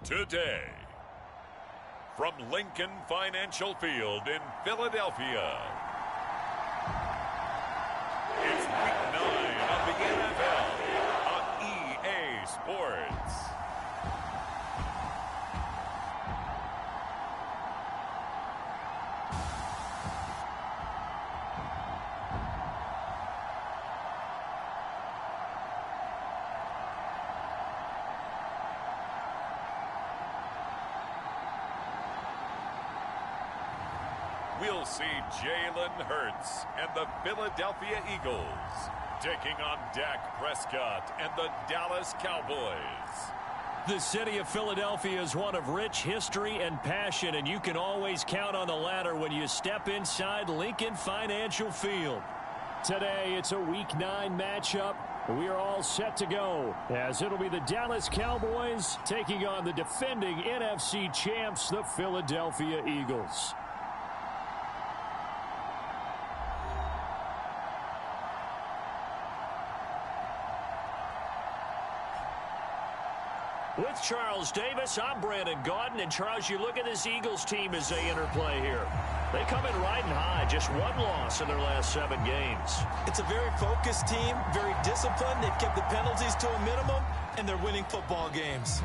Today, from Lincoln Financial Field in Philadelphia, it's Week 9 of the NFL on EA Sports. We'll see Jalen Hurts and the Philadelphia Eagles taking on Dak Prescott and the Dallas Cowboys. The city of Philadelphia is one of rich history and passion, and you can always count on the latter when you step inside Lincoln Financial Field. Today, it's a Week 9 matchup. We are all set to go, as it'll be the Dallas Cowboys taking on the defending NFC champs, the Philadelphia Eagles. With Charles Davis, I'm Brandon Gaudin. And Charles, you look at this Eagles team as they interplay here. They come in riding high, just one loss in their last 7 games. It's a very focused team, very disciplined. They've kept the penalties to a minimum, and they're winning football games.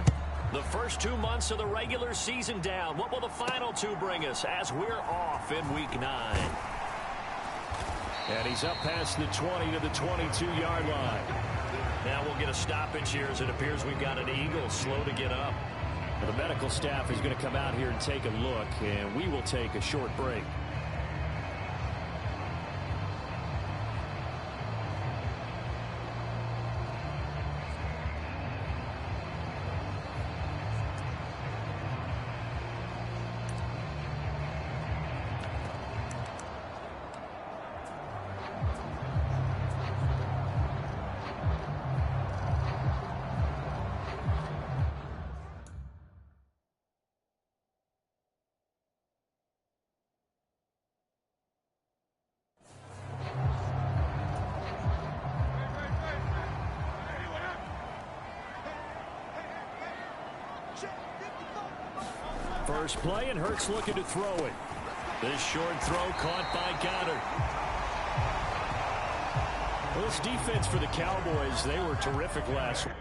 The first 2 months of the regular season down. What will the final 2 bring us as we're off in Week 9? And he's up past the 20 to the 22-yard line. Now we'll get a stoppage here as it appears we've got an Eagle slow to get up. The medical staff is going to come out here and take a look, and we will take a short break. First play, and Hurts looking to throw it. This short throw caught by Goddard. Well, this defense for the Cowboys, they were terrific last week.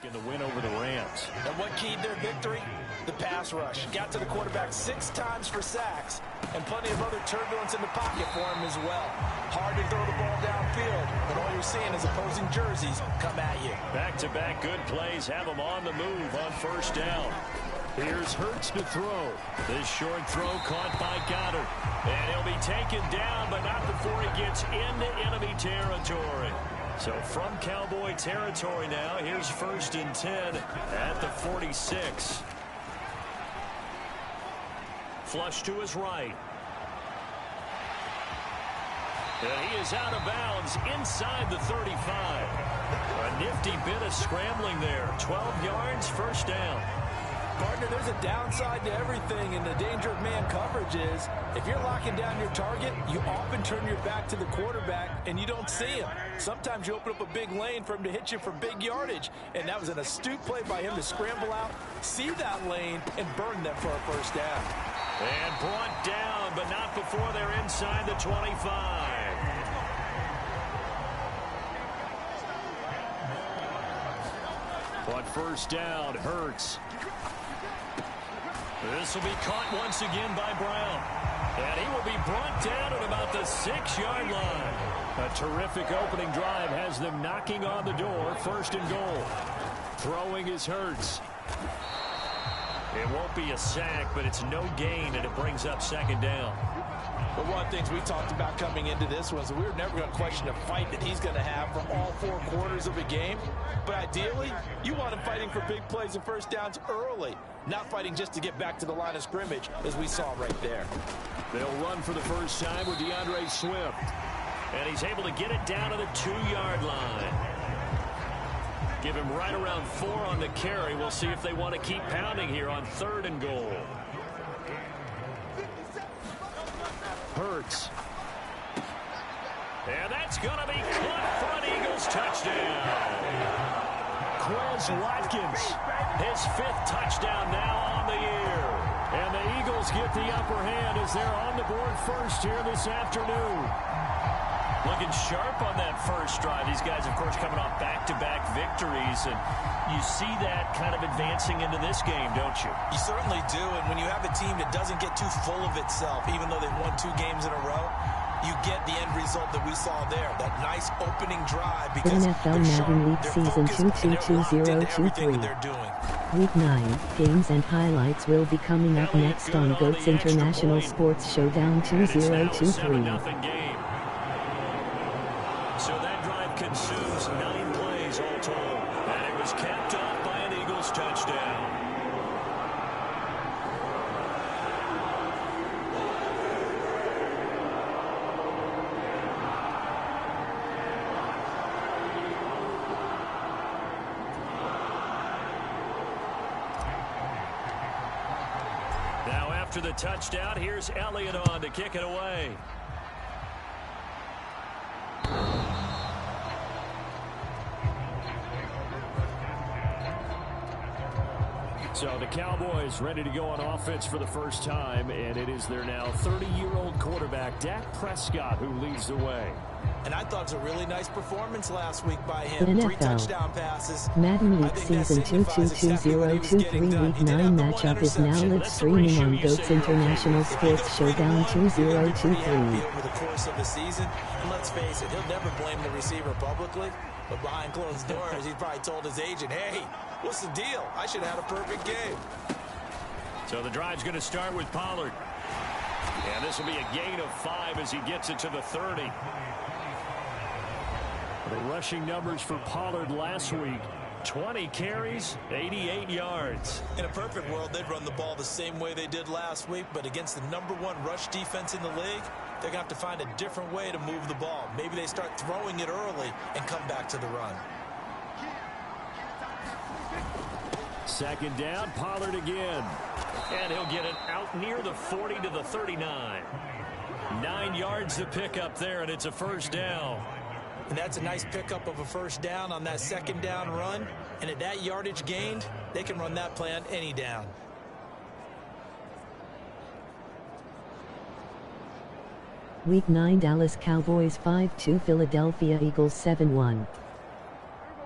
In the win over the Rams. And what keyed their victory? The pass rush. Got to the quarterback 6 times for sacks, and plenty of other turbulence in the pocket for him as well. Hard to throw the ball downfield, but all you're seeing is opposing jerseys come at you. Back-to-back good plays have them on the move on first down. Here's Hurts to throw. This short throw caught by Goddard. And he'll be taken down, but not before he gets into enemy territory. So from Cowboy territory now, here's 1st and 10 at the 46. Flush to his right. And he is out of bounds inside the 35. A nifty bit of scrambling there. 12 yards, first down. Partner, there's a downside to everything, and the danger of man coverage is if you're locking down your target, you often turn your back to the quarterback and you don't see him. Sometimes you open up a big lane for him to hit you for big yardage, and that was an astute play by him to scramble out, see that lane, and burn them for a first down. And brought down, but not before they're inside the 25. On first down, Hurts. This will be caught once again by Brown. And he will be brought down at about the 6-yard line. A terrific opening drive has them knocking on the door. 1st and goal. Throwing is Hurts. It won't be a sack, but it's no gain, and it brings up 2nd down. But one of the things we talked about coming into this was we were never going to question the fight that he's going to have for all 4 quarters of a game. But ideally, you want him fighting for big plays and first downs early, not fighting just to get back to the line of scrimmage, as we saw right there. They'll run for the first time with DeAndre Swift. And he's able to get it down to the 2-yard line. Give him right around 4 on the carry. We'll see if they want to keep pounding here on 3rd and goal. Hurts. And that's going to be caught for an Eagles touchdown. Quez Watkins, his 5th touchdown now on the year. And the Eagles get the upper hand as they're on the board first here this afternoon. Looking sharp on that first drive. These guys, of course, coming off back-to-back victories. And you see that kind of advancing into this game, don't you? You certainly do. And when you have a team that doesn't get too full of itself, even though they've won 2 games in a row, you get the end result that we saw there. That nice opening drive because NFL Madden League Season 222023. Week 9 games and highlights will be coming up next on GOATS International Sports Showdown 2023. So that drive consumes 9 plays all told. And it was capped off by an Eagles touchdown. Now after the touchdown, here's Elliott on to kick it away. So the Cowboys ready to go on offense for the first time, and it is their now 30-year-old quarterback, Dak Prescott, who leads the way. And I thought it was a really nice performance last week by him. NFL 3 touchdown passes. Madden League Season 222023 Week 9 matchup is now live streaming on GOATS International Sports Showdown 2023. Over the course of the season, and let's face it, he'll never blame the receiver publicly, but behind closed doors, he probably told his agent, hey, what's the deal? I should have had a perfect game. So the drive's going to start with Pollard. And this will be a gain of 5 as he gets it to the 30. The rushing numbers for Pollard last week, 20 carries, 88 yards. In a perfect world, they'd run the ball the same way they did last week, but against the #1 rush defense in the league, they're going to have to find a different way to move the ball. Maybe they start throwing it early and come back to the run. Second down, Pollard again. And he'll get it out near the 40 to the 39. 9 yards to pick up there, and it's a first down. And that's a nice pickup of a first down on that second down run. And at that yardage gained, they can run that play on any down. Week 9 Dallas Cowboys 5-2 Philadelphia Eagles 7-1.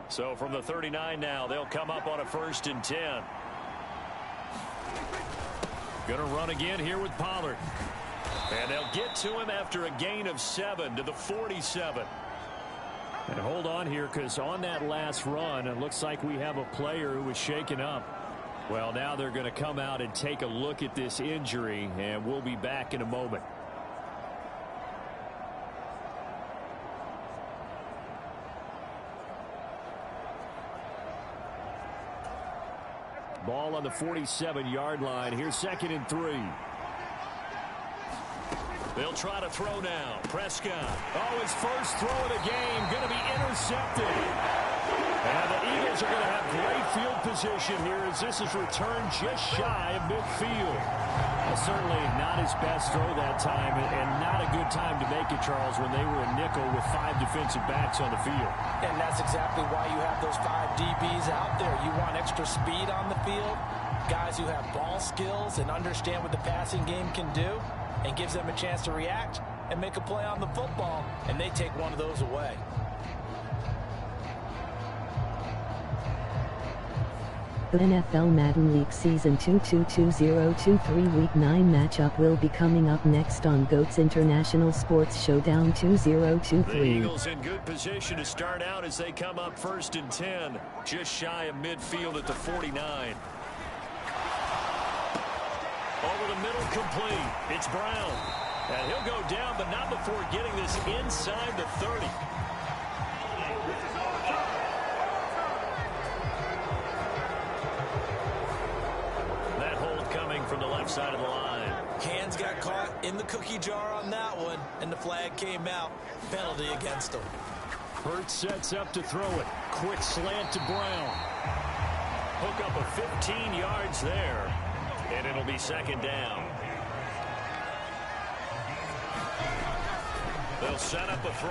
So from the 39 now, they'll come up on a 1st and 10. Going to run again here with Pollard. And they'll get to him after a gain of 7 to the 47. And hold on here, because on that last run, it looks like we have a player who was shaken up. Well, now they're going to come out and take a look at this injury, and we'll be back in a moment. Ball on the 47-yard line. Here's 2nd and 3. They'll try to throw now. Prescott. Oh, his first throw of the game going to be intercepted. And the Eagles are going to have great field position here as this is returned just shy of midfield. Certainly not his best throw that time, and not a good time to make it, Charles, when they were a nickel with 5 defensive backs on the field. And that's exactly why you have those 5 DBs out there. You want extra speed on the field, guys who have ball skills and understand what the passing game can do, and gives them a chance to react and make a play on the football, and they take one of those away. The NFL Madden League Season 222023 Week 9 matchup will be coming up next on GOATS International Sports Showdown 2023. The Eagles in good position to start out as they come up 1st and 10, just shy of midfield at the 49. Over the middle, complete. It's Brown. And he'll go down, but not before getting this inside the 30. That hold coming from the left side of the line. Hands got caught in the cookie jar on that one, and the flag came out. Penalty against him. Hurts sets up to throw it. Quick slant to Brown. Hook up a 15 yards there. And it'll be second down. They'll set up a throw.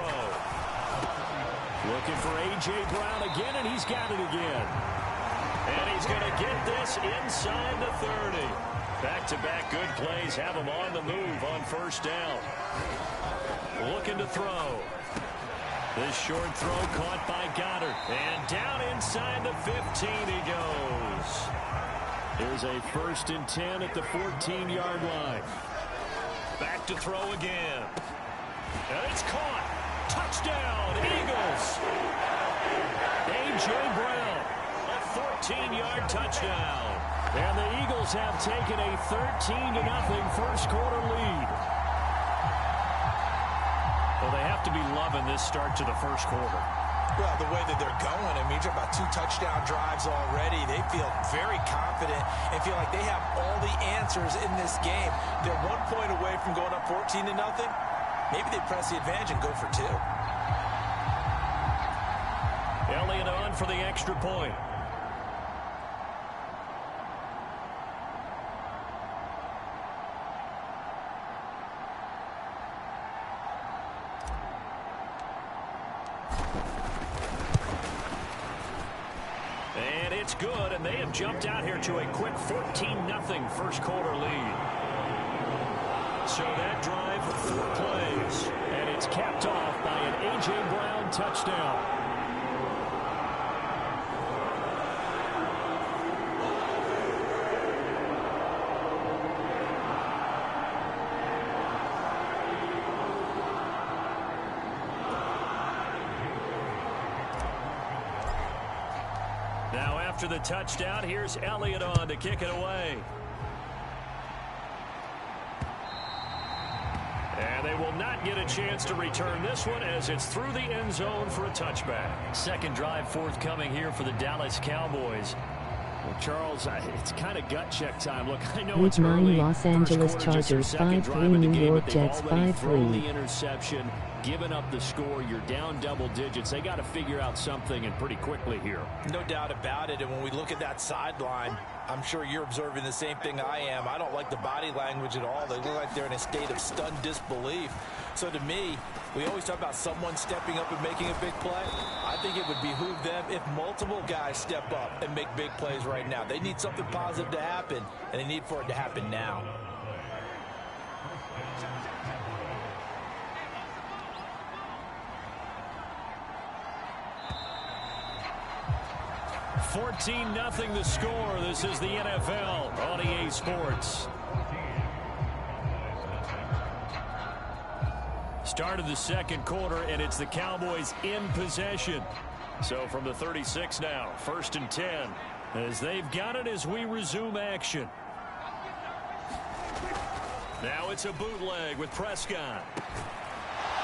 Looking for A.J. Brown again, and he's got it again. And he's going to get this inside the 30. Back-to-back good plays have him on the move on first down. Looking to throw. This short throw caught by Goddard. And down inside the 15 he goes. Here's a 1st and 10 at the 14-yard line. Back to throw again. And it's caught. Touchdown, Eagles. A.J. Brown, a 14-yard touchdown. And the Eagles have taken a 13-0 first quarter lead. Well, they have to be loving this start to the first quarter. Well, the way that they're going, I mean, you're about 2 touchdown drives already. They feel very confident and feel like they have all the answers in this game. They're 1 point away from going up 14-0. Maybe they press the advantage and go for 2. Elliott on for the extra point. And it's good, and they have jumped out here to a quick 14-0 first quarter lead. So that drive, 4 plays, and it's capped off by an A.J. Brown touchdown. Now after the touchdown, here's Elliott on to kick it away. And they will not get a chance to return this one as it's through the end zone for a touchback. Second drive forthcoming here for the Dallas Cowboys. Well, Charles, it's kind of gut check time. Look, I know Week it's 9 early. Los Angeles Chargers 5-3 New York Jets 5-3. The interception, giving up the score. You're down double digits. They got to figure out something, and pretty quickly here. No doubt about it. And when we look at that sideline, I'm sure you're observing the same thing I am. I don't like the body language at all. They look like they're in a state of stunned disbelief. So to me, we always talk about someone stepping up and making a big play. I think it would behoove them if multiple guys step up and make big plays right now. They need something positive to happen, and they need for it to happen now. $14-0 the score. This is the NFL on EA Sports. Start of the second quarter, and it's the Cowboys in possession. So from the 36 now, 1st and 10, as they've got it as we resume action. Now it's a bootleg with Prescott.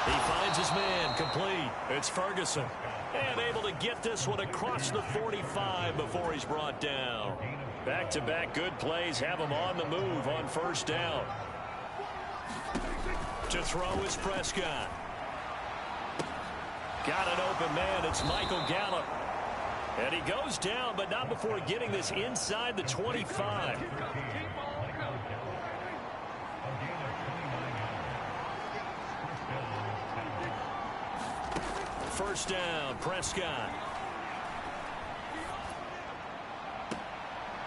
He finds his man, complete. It's Ferguson. And able to get this one across the 45 before he's brought down. Back-to-back good plays have him on the move on first down. To throw is Prescott. Got an open man. It's Michael Gallup. And he goes down, but not before getting this inside the 25. First down, Prescott.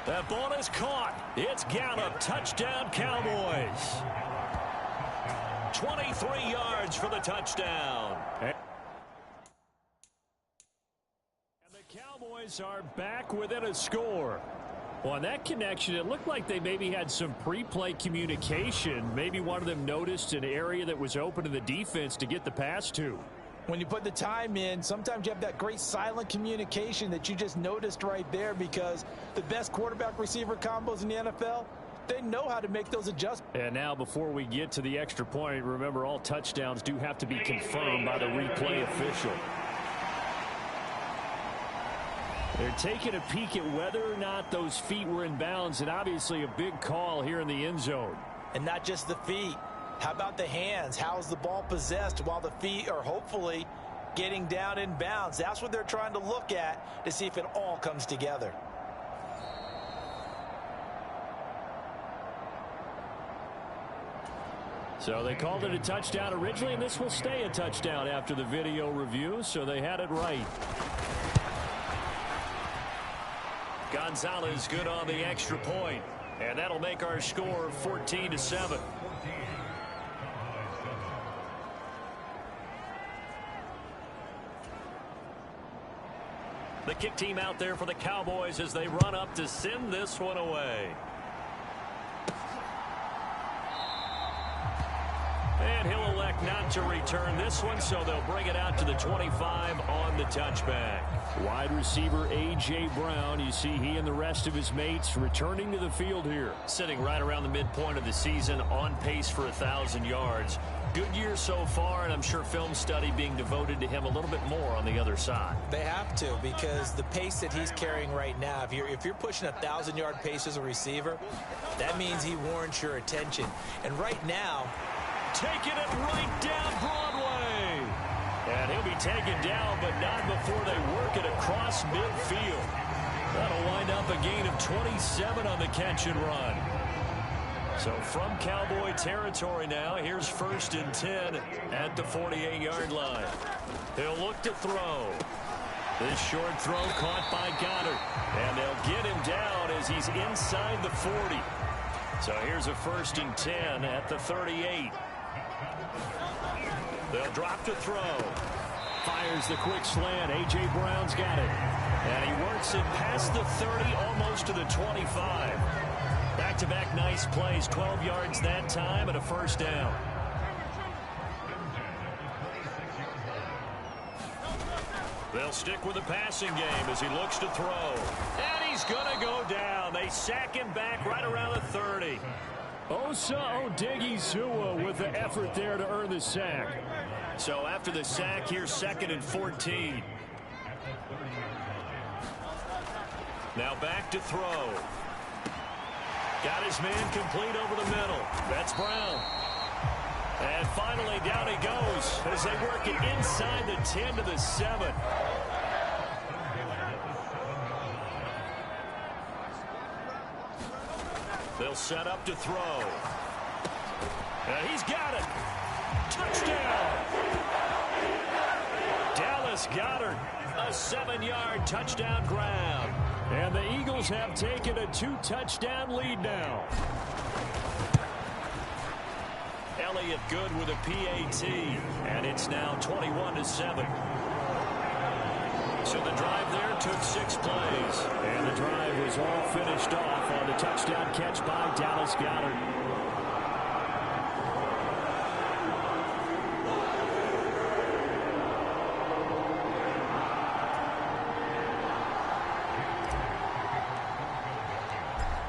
That ball is caught. It's Gallup. Touchdown, Cowboys. 23 yards for the touchdown. And the Cowboys are back within a score. Well, on that connection, it looked like they maybe had some pre-play communication. Maybe one of them noticed an area that was open to the defense to get the pass to. When you put the time in, sometimes you have that great silent communication that you just noticed right there, because the best quarterback receiver combos in the NFL, they know how to make those adjustments. And now before we get to the extra point, remember all touchdowns do have to be confirmed by the replay official. They're taking a peek at whether or not those feet were in bounds, and obviously a big call here in the end zone. And not just the feet. How about the hands? How's the ball possessed while the feet are hopefully getting down in bounds? That's what they're trying to look at to see if it all comes together. So they called it a touchdown originally, and this will stay a touchdown after the video review, so they had it right. Gonzalez good on the extra point, and that'll make our score 14-7. The kick team out there for the Cowboys as they run up to send this one away. And he'll elect not to return this one, so they'll bring it out to the 25 on the touchback. Wide receiver A.J. Brown, you see he and the rest of his mates returning to the field here. Sitting right around the midpoint of the season, on pace for 1,000 yards. Good year so far, and I'm sure film study being devoted to him a little bit more on the other side. They have to, because the pace that he's carrying right now, if you're pushing 1,000-yard pace as a receiver, that means he warrants your attention. And right now, taking it right down Broadway. And he'll be taken down, but not before they work it across midfield. That'll wind up a gain of 27 on the catch and run. So from Cowboy territory now, here's 1st and 10 at the 48-yard line. He'll look to throw. This short throw caught by Goddard. And they'll get him down as he's inside the 40. So here's a 1st and 10 at the 38. They'll drop to throw. Fires the quick slant. A.J. Brown's got it. And he works it past the 30, almost to the 25. Back-to-back nice plays. 12 yards that time and a 1st down. They'll stick with the passing game as he looks to throw. And he's going to go down. They sack him back right around the 30. Osa Odighizuwa with the effort there to earn the sack. So after the sack, here's 2nd and 14. Now back to throw. Got his man complete over the middle. That's Brown. And finally down he goes as they work it inside the 10 to the 7. They'll set up to throw. And he's got it. Touchdown. Dallas Goedert, a 7-yard touchdown grab. And the Eagles have taken a 2-touchdown lead now. Elliott good with a PAT. And it's now 21-7. So the drive there took 6 plays. And the drive was all finished off on the touchdown catch by Dallas Goedert.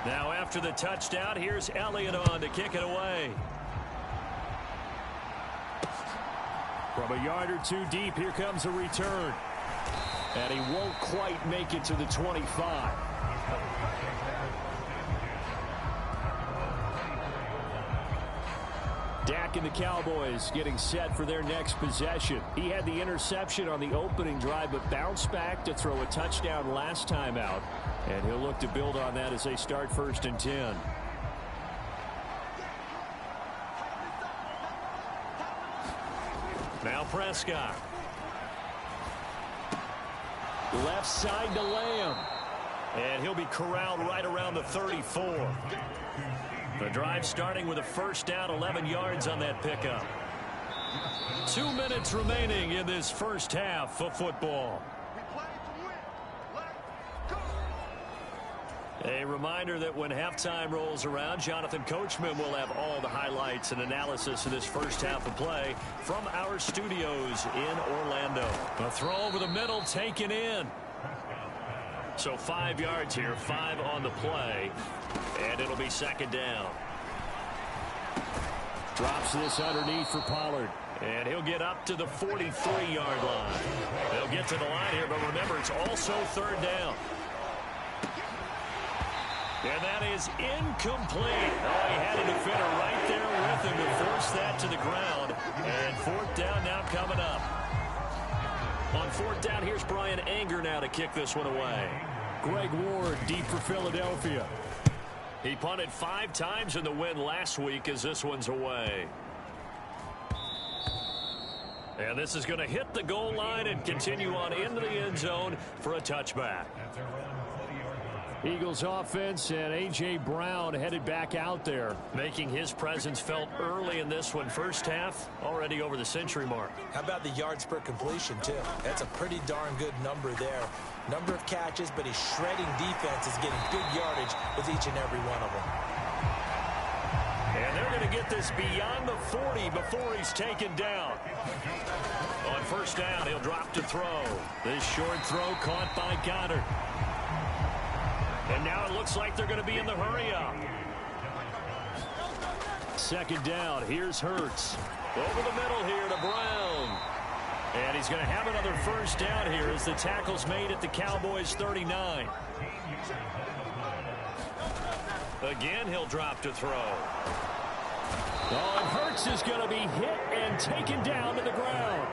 Now after the touchdown, here's Elliott on to kick it away. From a yard or 2 deep, here comes a return. And he won't quite make it to the 25. Dak and the Cowboys getting set for their next possession. He had the interception on the opening drive, but bounced back to throw a touchdown last time out. And he'll look to build on that as they start 1st and 10. Now Prescott. Left side to Lamb. And he'll be corralled right around the 34. The drive starting with a 1st down, 11 yards on that pickup. 2 minutes remaining in this first half of football. A reminder that when halftime rolls around, Jonathan Coachman will have all the highlights and analysis of this first half of play from our studios in Orlando. A throw over the middle taken in. So 5 yards here, 5 on the play, and it'll be 2nd down. Drops this underneath for Pollard, and he'll get up to the 43-yard line. They'll get to the line here, but remember, it's also 3rd down. And that is incomplete. Oh, he had a defender right there with him to force that to the ground. And 4th down now coming up. On 4th down, here's Brian Anger now to kick this one away. Greg Ward deep for Philadelphia. He punted 5 times in the win last week as this one's away. And this is going to hit the goal line and continue on into the end zone for a touchback. Eagles offense and A.J. Brown headed back out there, making his presence felt early in this one. First half, already over the century mark. How about the yards per completion, too? That's a pretty darn good number there. Number of catches, but his shredding defense is getting good yardage with each and every one of them. And they're going to get this beyond the 40 before he's taken down. On first down, he'll drop to throw. This short throw caught by Goddard. And now it looks like they're going to be in the hurry-up. Second down, here's Hurts. Over the middle here to Brown. And he's going to have another first down here as the tackle's made at the Cowboys 39. Again, he'll drop to throw. Oh, and Hurts is going to be hit and taken down to the ground.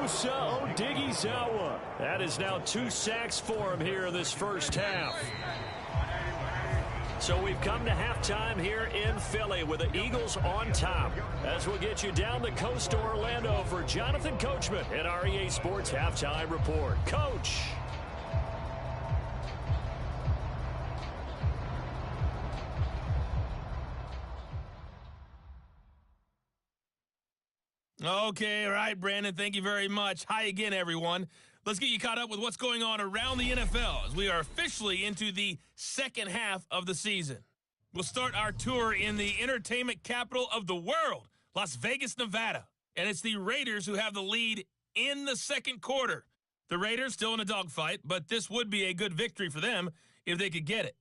Osa Odighizuwa. That is now 2 sacks for him here in this first half. So we've come to halftime here in Philly with the Eagles on top. As we'll get you down the coast to Orlando for Jonathan Coachman at our EA Sports Halftime Report. Coach. Okay, all right, Brandon, thank you very much. Hi again, everyone. Let's get you caught up with what's going on around the NFL as we are officially into the second half of the season. We'll start our tour in the entertainment capital of the world, Las Vegas, Nevada. And it's the Raiders who have the lead in the second quarter. The Raiders still in a dogfight, but this would be a good victory for them if they could get it.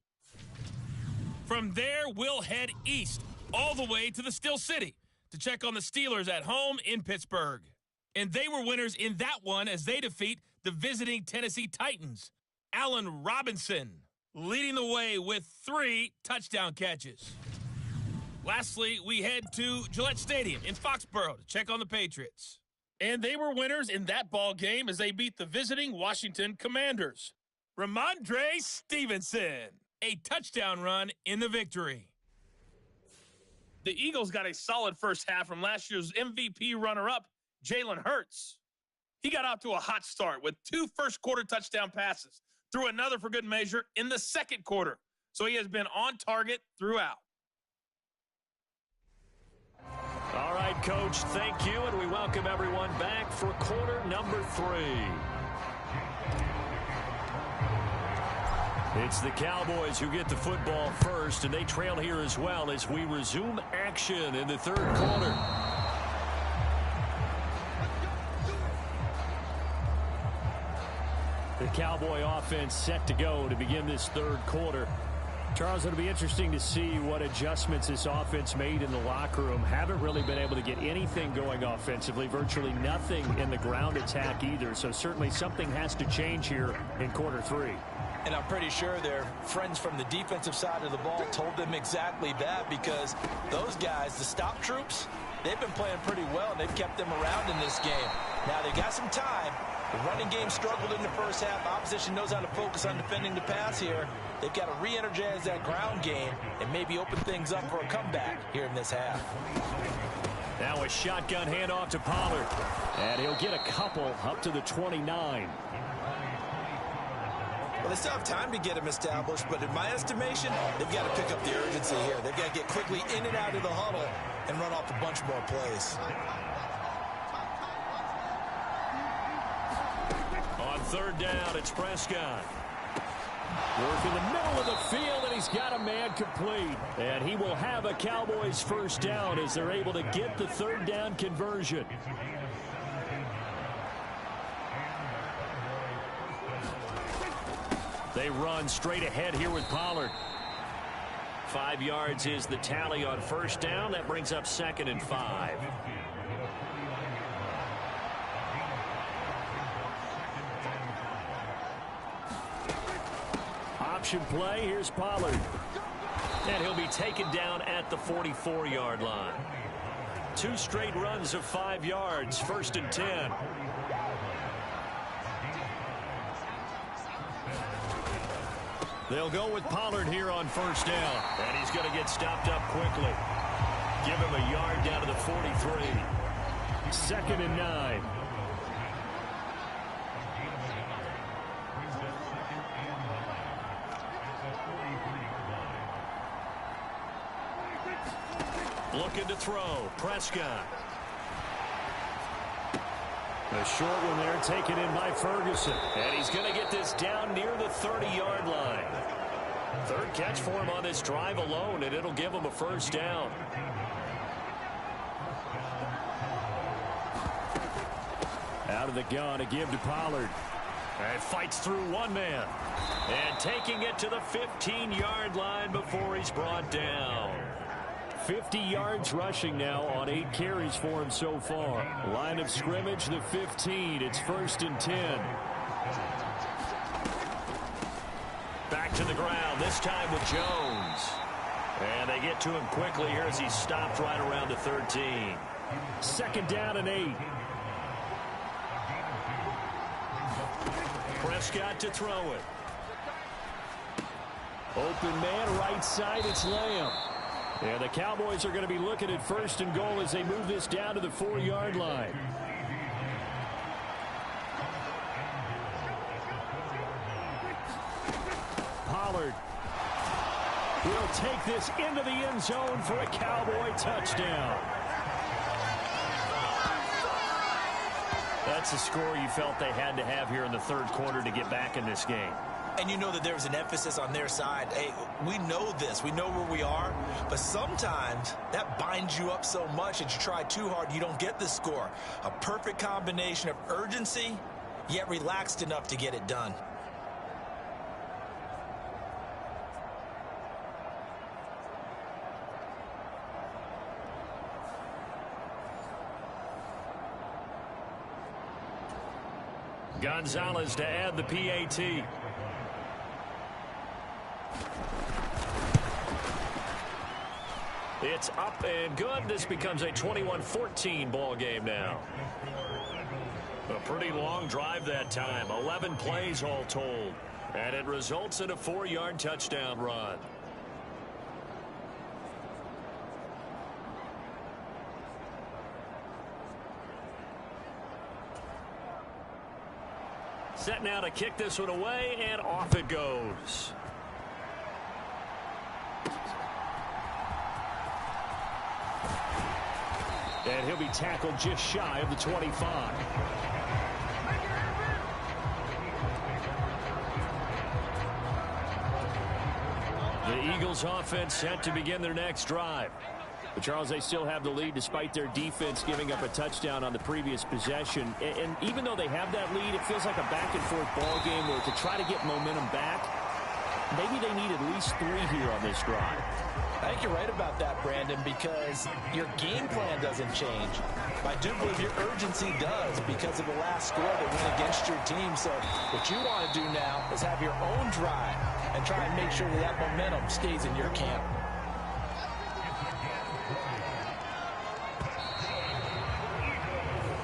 From there, we'll head east all the way to the Steel City to check on the Steelers at home in Pittsburgh. And they were winners in that one as they defeat the visiting Tennessee Titans. Allen Robinson leading the way with 3 touchdown catches. Lastly, we head to Gillette Stadium in Foxborough to check on the Patriots. And they were winners in that ball game as they beat the visiting Washington Commanders. Ramondre Stevenson, a touchdown run in the victory. The Eagles got a solid first half from last year's MVP runner-up, Jalen Hurts. He got out to a hot start with 2 first-quarter touchdown passes, threw another for good measure in the second quarter. So he has been on target throughout. All right, Coach, thank you, and we welcome everyone back for quarter number 3. It's the Cowboys who get the football first, and they trail here as well as we resume action in the third quarter. The Cowboy offense set to go to begin this third quarter. Charles, it'll be interesting to see what adjustments this offense made in the locker room. Haven't really been able to get anything going offensively, virtually nothing in the ground attack either. So certainly something has to change here in quarter 3. And I'm pretty sure their friends from the defensive side of the ball told them exactly that, because those guys, the stop troops, they've been playing pretty well, and they've kept them around in this game. Now, they got some time. The running game struggled in the first half. Opposition knows how to focus on defending the pass here. They've got to re-energize that ground game and maybe open things up for a comeback here in this half. Now a shotgun handoff to Pollard. And he'll get a couple up to the 29. Well, they still have time to get him established, but in my estimation, they've got to pick up the urgency here. They've got to get quickly in and out of the huddle and run off a bunch more plays. On third down, it's Prescott. Work in the middle of the field, and he's got a man complete. And he will have a Cowboys first down as they're able to get the third down conversion. They run straight ahead here with Pollard. 5 yards is the tally on first down. That brings up 2nd and 5. Option play. Here's Pollard. And he'll be taken down at the 44-yard line. 2 straight runs of 5 yards. 1st and 10. They'll go with Pollard here on first down. And he's going to get stopped up quickly. Give him a yard down to the 43. 2nd and 9. Looking to throw. Prescott. A short one there taken in by Ferguson. And he's going to get this down near the 30-yard line. 3rd catch for him on this drive alone, and it'll give him a 1st down. Out of the gun to give to Pollard. And fights through one man. And taking it to the 15-yard line before he's brought down. 50 yards rushing now on 8 carries for him so far. Line of scrimmage, the 15. It's 1st and 10. Back to the ground, this time with Jones. And they get to him quickly here as he's stopped right around the 13. 2nd down and 8. Prescott to throw it. Open man, right side, it's Lamb. And the Cowboys are going to be looking at 1st and goal as they move this down to the 4-yard line. Pollard will take this into the end zone for a Cowboy touchdown. That's the score you felt they had to have here in the 3rd quarter to get back in this game. And you know that there was an emphasis on their side. Hey, we know this. We know where we are. But sometimes that binds you up so much that you try too hard, you don't get the score. A perfect combination of urgency, yet relaxed enough to get it done. Gonzalez to add the PAT. It's up and good. This becomes a 21-14 ball game now. A pretty long drive that time. 11 plays all told. And it results in a 4-yard touchdown run. Set now to kick this one away, and off it goes. And he'll be tackled just shy of the 25. The Eagles offense set to begin their next drive. But, Charles, they still have the lead despite their defense giving up a touchdown on the previous possession. And even though they have that lead, it feels like a back-and-forth ball game where to try to get momentum back, maybe they need at least 3 here on this drive. I think you're right about that, Brandon, because your game plan doesn't change. I do believe your urgency does because of the last score that went against your team. So what you want to do now is have your own drive and try and make sure that that momentum stays in your camp.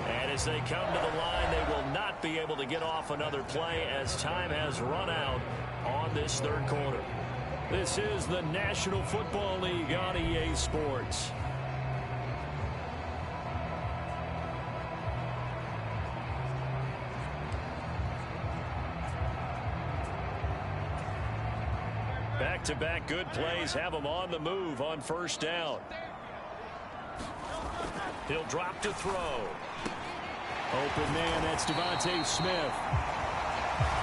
And as they come to the line, they will not be able to get off another play as time has run out on this 3rd quarter. This is the National Football League on EA Sports. Back-to-back good plays have them on the move on 1st down. He'll drop to throw. Open man, that's Devontae Smith.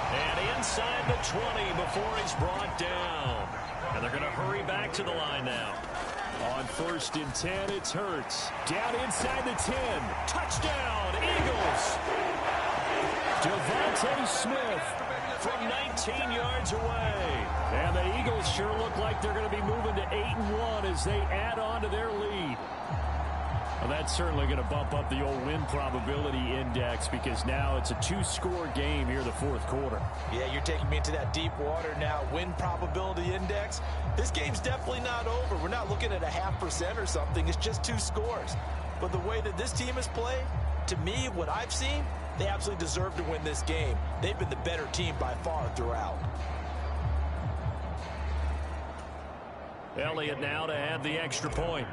And inside the 20 before he's brought down. And they're going to hurry back to the line now. On 1st and 10, it's Hurts. Down inside the 10. Touchdown, Eagles. Devontae Smith from 19 yards away. And the Eagles sure look like they're going to be moving to 8-1 as they add on to their lead. Well, that's certainly going to bump up the old win probability index because now it's a 2-score game here in the 4th quarter. Yeah, you're taking me into that deep water now. Win probability index. This game's definitely not over. We're not looking at a 0.5% or something. It's just 2 scores. But the way that this team has played, to me, what I've seen, they absolutely deserve to win this game. They've been the better team by far throughout. Elliott now to add the extra point.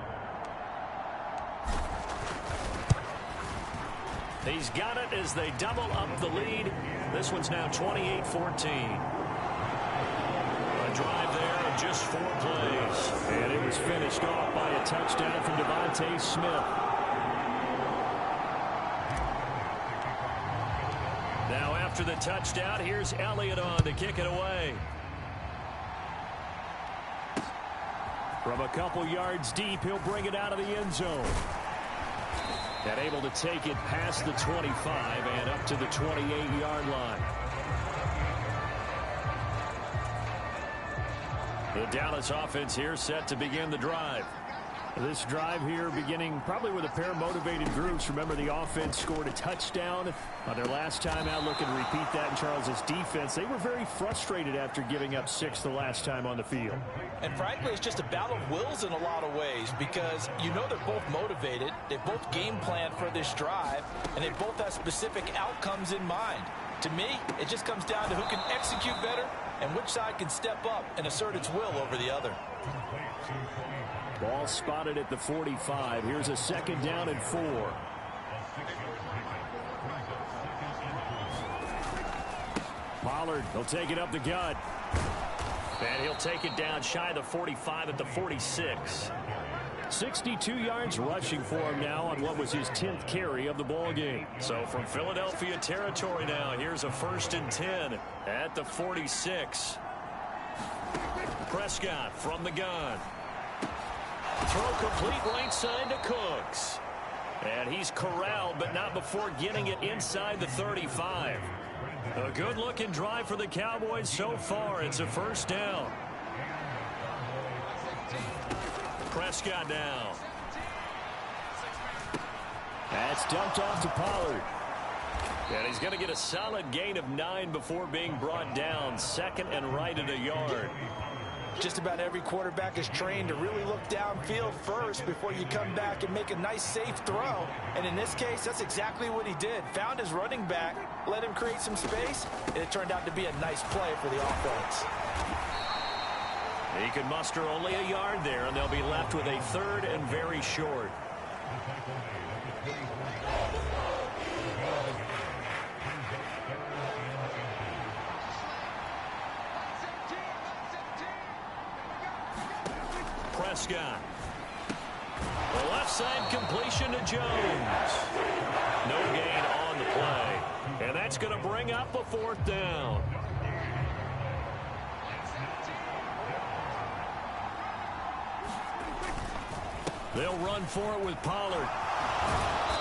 He's got it as they double up the lead. This one's now 28-14. A drive there of just 4 plays. And it was finished off by a touchdown from Devontae Smith. Now after the touchdown, here's Elliott on to kick it away. From a couple yards deep, he'll bring it out of the end zone. And able to take it past the 25 and up to the 28-yard line. The Dallas offense here set to begin the drive. This drive here beginning probably with a pair of motivated groups. Remember, the offense scored a touchdown on their last time out. Looking to repeat that in Charles's defense. They were very frustrated after giving up 6 the last time on the field. And frankly, it's just a battle of wills in a lot of ways because you know they're both motivated. They both game planned for this drive, and they both have specific outcomes in mind. To me, it just comes down to who can execute better and which side can step up and assert its will over the other. Ball spotted at the 45. Here's a 2nd down and 4. Pollard, he'll take it up the gut. And he'll take it down shy of the 45 at the 46. 62 yards rushing for him now on what was his 10th carry of the ball game. So from Philadelphia territory now, here's a 1st and 10 at the 46. Prescott from the gun. Throw complete right side to Cooks. And he's corralled, but not before getting it inside the 35. A good-looking drive for the Cowboys so far. It's a 1st down. Prescott now. That's dumped off to Pollard. And he's going to get a solid gain of 9 before being brought down. 2nd and right at a yard. Just about every quarterback is trained to really look downfield first before you come back and make a nice, safe throw. And in this case, that's exactly what he did. Found his running back, let him create some space, and it turned out to be a nice play for the offense. He can muster only a yard there, and they'll be left with a 3rd and very short. Prescott. The left side completion to Jones. No gain on the play. And that's going to bring up a 4th down. They'll run for it with Pollard.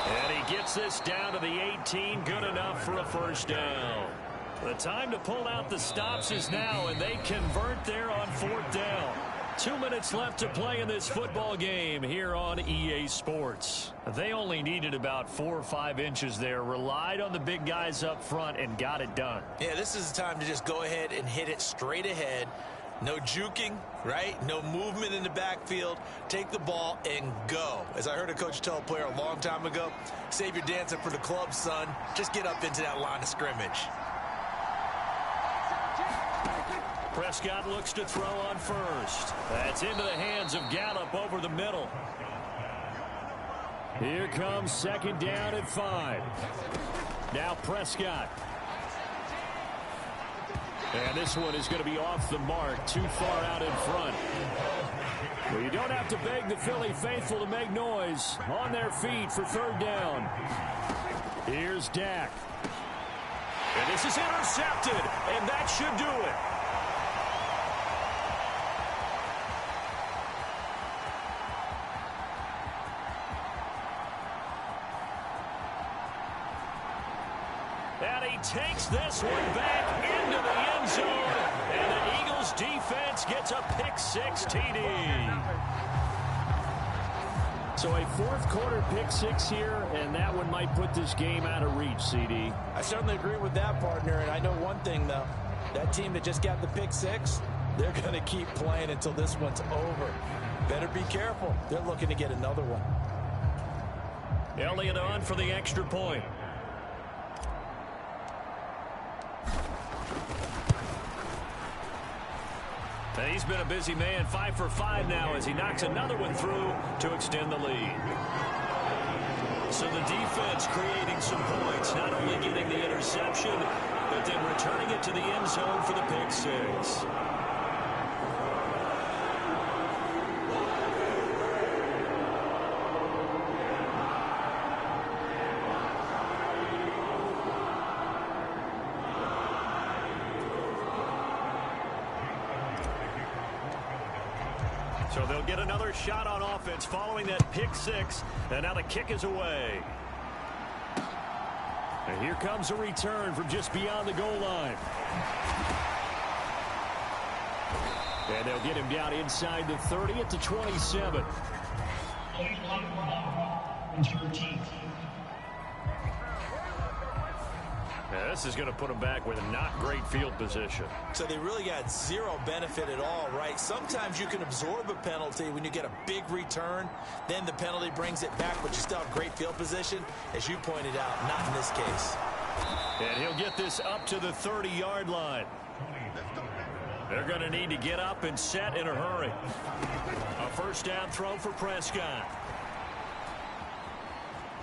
And he gets this down to the 18. Good enough for a 1st down. The time to pull out the stops is now, and they convert there on 4th down. 2 minutes left to play in this football game here on EA Sports. They only needed about 4 or 5 inches there, relied on the big guys up front, and got it done. Yeah, this is the time to just go ahead and hit it straight ahead. No juking, right? No movement in the backfield. Take the ball and go. As I heard a coach tell a player a long time ago, save your dancing for the club, son. Just get up into that line of scrimmage. Prescott looks to throw on first. That's into the hands of Gallup over the middle. Here comes 2nd down and 5. Now Prescott. And this one is going to be off the mark, too far out in front. Well, you don't have to beg the Philly faithful to make noise. On their feet for 3rd down. Here's Dak. And this is intercepted, and that should do it. And he takes this one back into the end zone. And the Eagles defense gets a pick-6 TD. So a 4th quarter pick-6 here, and that one might put this game out of reach, CD. I certainly agree with that, partner. And I know one thing, though. That team that just got the pick-6, they're going to keep playing until this one's over. Better be careful. They're looking to get another one. Elliott on for the extra point. And he's been a busy man, 5 for 5 now as he knocks another one through to extend the lead. So the defense creating some points, not only getting the interception, but then returning it to the end zone for the pick six. So they'll get another shot on offense following that pick six. And now the kick is away. And here comes a return from just beyond the goal line. And they'll get him down inside the 30 at the 27. Now this is going to put them back with a not great field position. So they really got zero benefit at all, right? Sometimes you can absorb a penalty when you get a big return. Then the penalty brings it back, but you still have great field position. As you pointed out, not in this case. And he'll get this up to the 30-yard line. They're going to need to get up and set in a hurry. A first down throw for Prescott.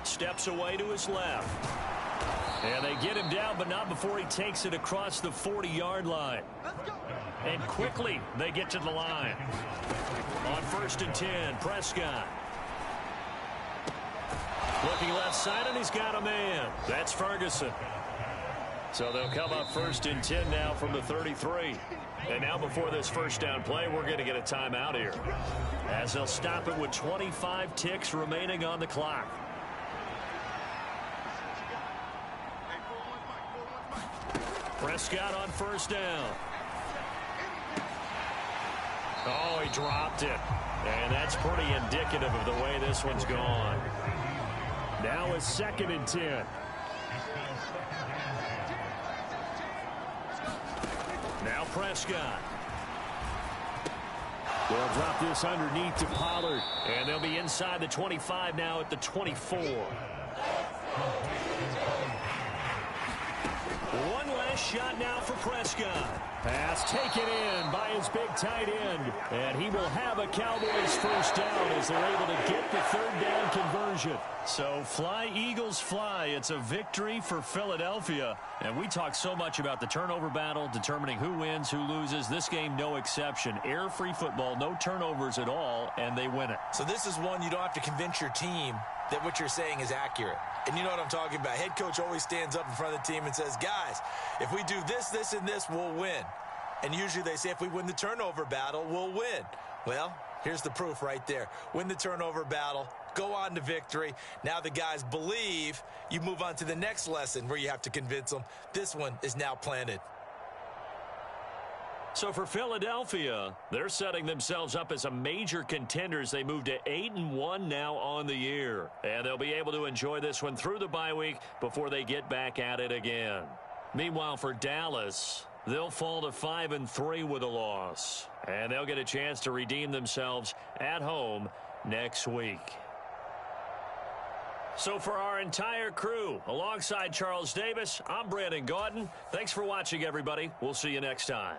Steps away to his left. And they get him down, but not before he takes it across the 40-yard line. And quickly, they get to the line. On 1st and 10, Prescott. Looking left side, and he's got a man. That's Ferguson. So they'll come up 1st and 10 now from the 33. And now before this first down play, we're going to get a timeout here, as they'll stop it with 25 ticks remaining on the clock. Prescott on first down. Oh, he dropped it. And that's pretty indicative of the way this one's gone. Now it's 2nd and 10. Now Prescott. They'll drop this underneath to Pollard. And they'll be inside the 25 now at the 24. One last shot now for Prescott. Pass taken in by his big tight end. And he will have a Cowboys first down as they're able to get the 3rd down conversion. So fly, Eagles, fly. It's a victory for Philadelphia. And we talk so much about the turnover battle, determining who wins, who loses. This game, no exception. Air-free football, no turnovers at all, and they win it. So this is one you don't have to convince your team that what you're saying is accurate. And you know what I'm talking about. Head coach always stands up in front of the team and says, guys, if we do this, this, and this, we'll win. And usually they say if we win the turnover battle, we'll win. Well, here's the proof right there. Win the turnover battle, go on to victory. Now the guys believe. You move on to the next lesson where you have to convince them. This one is now planted. So for Philadelphia, they're setting themselves up as a major contender as they move to 8-1 now on the year. And they'll be able to enjoy this one through the bye week before they get back at it again. Meanwhile, for Dallas, they'll fall to 5-3 with a loss. And they'll get a chance to redeem themselves at home next week. So for our entire crew, alongside Charles Davis, I'm Brandon Gaudin. Thanks for watching, everybody. We'll see you next time.